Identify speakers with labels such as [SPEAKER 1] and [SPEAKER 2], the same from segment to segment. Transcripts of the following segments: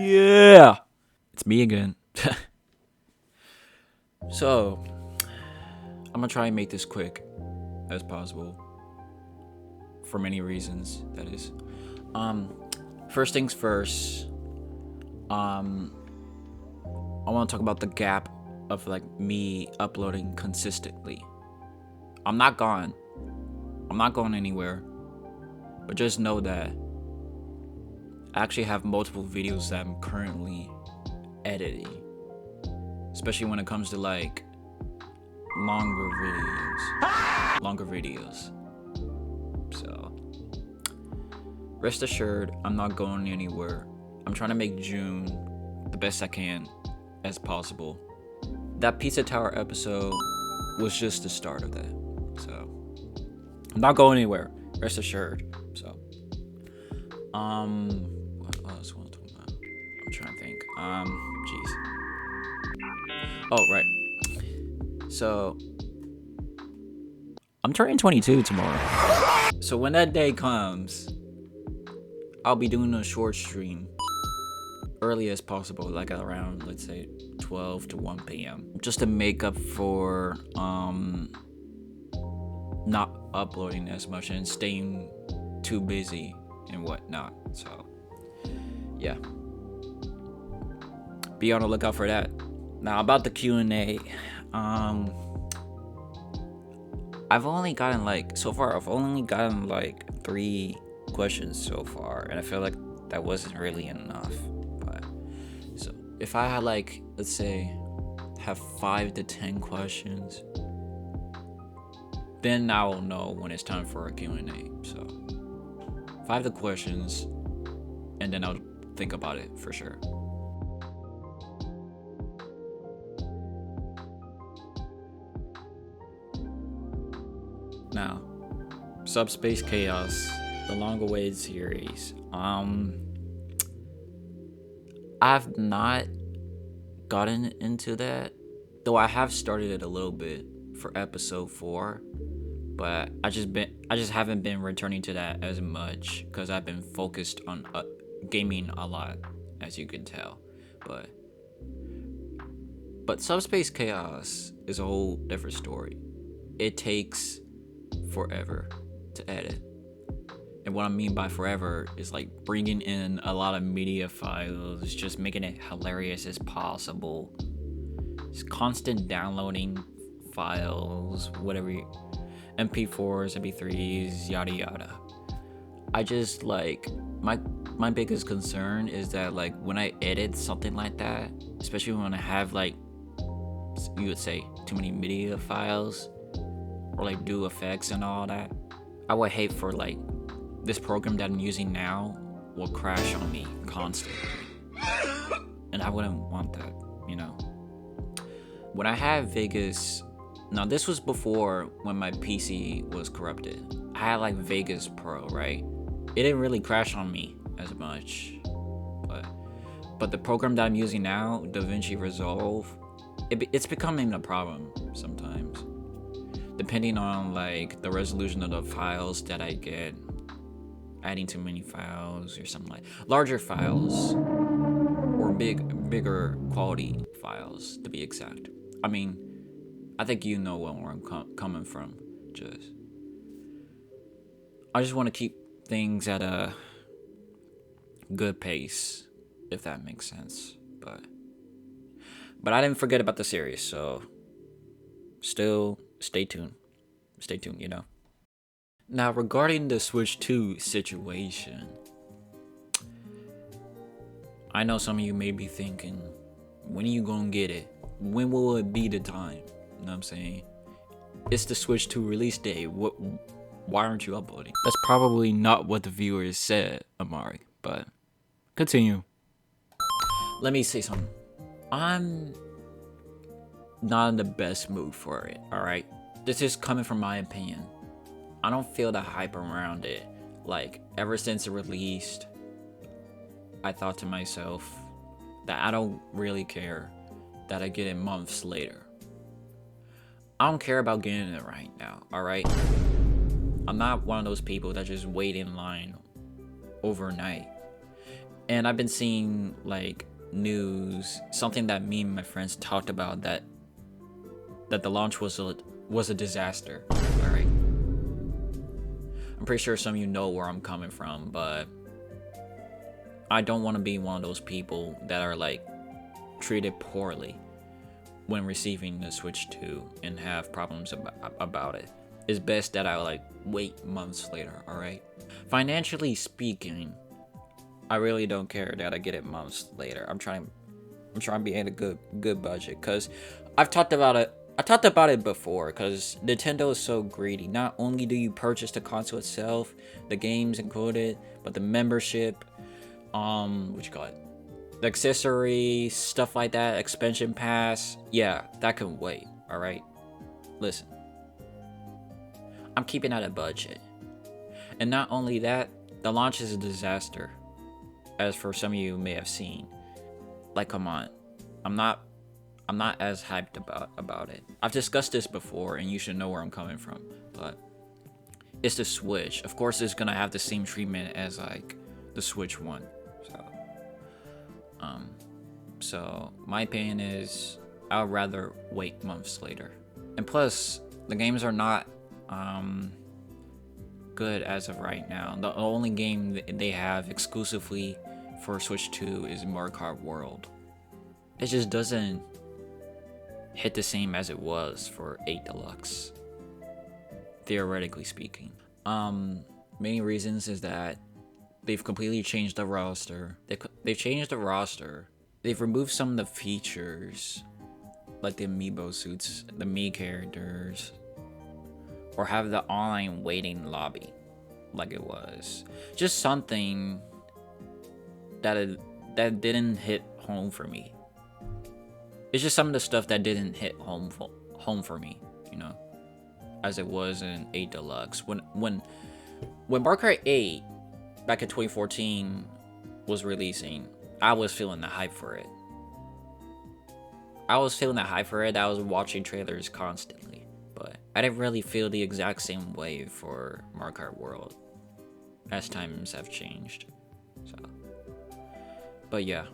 [SPEAKER 1] Yeah! It's me again. So, I'm gonna try and make this quick as possible. For many reasons, that is. First things first, I wanna talk about the gap of like me uploading consistently. I'm not gone. I'm not going anywhere. But just know that I actually have multiple videos that I'm currently editing. Especially when it comes to like longer videos. So rest assured, I'm not going anywhere. I'm trying to make June the best I can as possible. That Pizza Tower episode was just the start of that. So I'm not going anywhere. Rest assured. So what else want to talk about? I'm trying to think. Jeez. Oh, right. So I'm turning 22 tomorrow. So when that day comes, I'll be doing a short stream early as possible, like around, let's say 12 to 1 p.m. just to make up for not uploading as much and staying too busy and whatnot. So yeah, be on the lookout for that. Now about the Q&A, I've only gotten like 3 questions so far, and I feel like that wasn't really enough. But so if I had like, let's say, have 5 to 10 questions, then I'll know when it's time for a Q&A. So 5 the questions, and then I'll think about it for sure. Now, Subspace Chaos, the long-awaited series. I've not gotten into that, though I have started it a little bit for episode 4, but I just haven't been returning to that as much because I've been focused on gaming a lot, as you can tell. But Subspace Chaos is a whole different story. It takes forever to edit. And what I mean by forever is like bringing in a lot of media files, just making it hilarious as possible. Just constant downloading files, whatever, MP4s, MP3s, yada yada. I just like, my biggest concern is that like when I edit something like that, especially when I have like, you would say, too many media files, or like do effects and all that, I would hate for like this program that I'm using now will crash on me constantly, and I wouldn't want that, you know. When I had Vegas, now this was before when my PC was corrupted. I had like Vegas Pro, right? It didn't really crash on me as much, but the program that I'm using now, DaVinci Resolve, it's becoming a problem sometimes, depending on like the resolution of the files that I get. Adding too many files or something, like larger files or bigger quality files to be exact. I mean, I think you know where I'm coming from. I just want to keep things at a good pace, if that makes sense. But I didn't forget about the series, so still stay tuned, you know. Now, regarding the Switch 2 situation, I know some of you may be thinking, when are you gonna get it? When will it be the time? You know what I'm saying? It's the Switch 2 release day. Why aren't you uploading? That's probably not what the viewers said, Amari, but continue. Let me say something. I'm not in the best mood for it, alright? This is coming from my opinion. I don't feel the hype around it. Like, ever since it released, I thought to myself that I don't really care that I get it months later. I don't care about getting it right now, alright? I'm not one of those people that just wait in line overnight. And I've been seeing like news, something that me and my friends talked about, that the launch was a disaster. All right. I'm pretty sure some of you know where I'm coming from, but I don't want to be one of those people that are like treated poorly when receiving the Switch 2 and have problems about it. It's best that I like wait months later, alright? Financially speaking, I really don't care that I get it months later. I'm trying to be at a good budget, cause I've talked about it before, cause Nintendo is so greedy. Not only do you purchase the console itself, the games included, but the membership, what you call it? The accessories, stuff like that, expansion pass, yeah, that can wait, alright? Listen, I'm keeping at a budget. And not only that, the launch is a disaster, as for some of you may have seen. Like, come on, I'm not as hyped about it. I've discussed this before, and you should know where I'm coming from, but it's the Switch. Of course, it's gonna have the same treatment as like the Switch 1. So my opinion is I'd rather wait months later. And plus, the games are not good as of right now. The only game they have exclusively for Switch 2 is Mario Kart World. It just doesn't hit the same as it was for 8 Deluxe, theoretically speaking. Many reasons is that they've completely changed the roster. They've changed the roster. They've removed some of the features, like the amiibo suits, the Mii characters, or have the online waiting lobby, like it was. Just something that didn't hit home for me. It's just some of the stuff that didn't hit home for me, you know, as it was in 8 Deluxe. When Mario Kart 8 back in 2014 was releasing, I was feeling the hype for it. I was watching trailers constantly, but I didn't really feel the exact same way for Mario Kart World as times have changed. So, but yeah,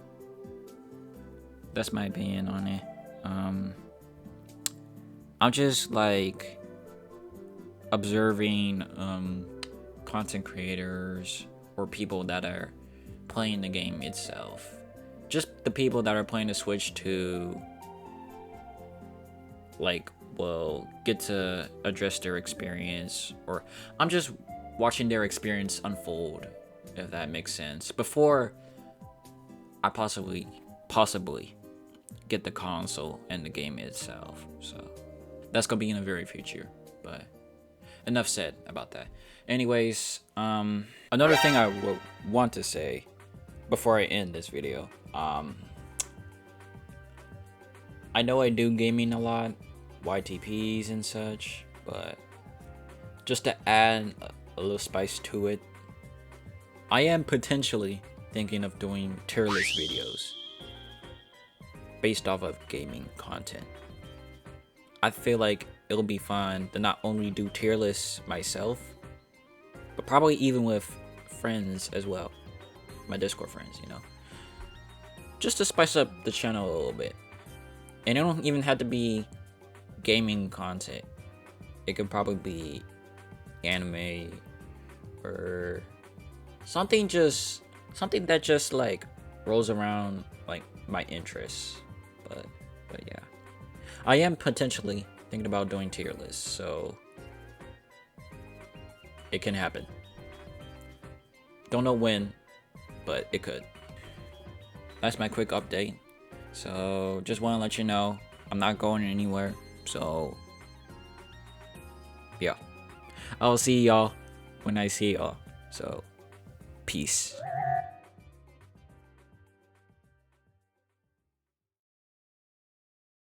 [SPEAKER 1] that's my opinion on it. I'm just like observing content creators or people that are playing the game itself. Just the people that are playing the Switch 2, like, will get to address their experience, or I'm just watching their experience unfold, if that makes sense, before I possibly get the console and the game itself. So that's gonna be in the very future, but enough said about that. Anyways, another thing I would want to say before I end this video, I know I do gaming a lot, YTPs and such, but just to add a little spice to it, I am potentially thinking of doing tier list videos based off of gaming content. I feel like it'll be fun to not only do tier lists myself, but probably even with friends as well, my Discord friends, you know, just to spice up the channel a little bit. And it don't even have to be gaming content. It could probably be anime or something that just like rolls around like my interests. But yeah, I am potentially thinking about doing tier lists, so it can happen. Don't know when, but it could. That's my quick update. So just want to let you know I'm not going anywhere. So yeah, I'll see y'all when I see y'all. So peace.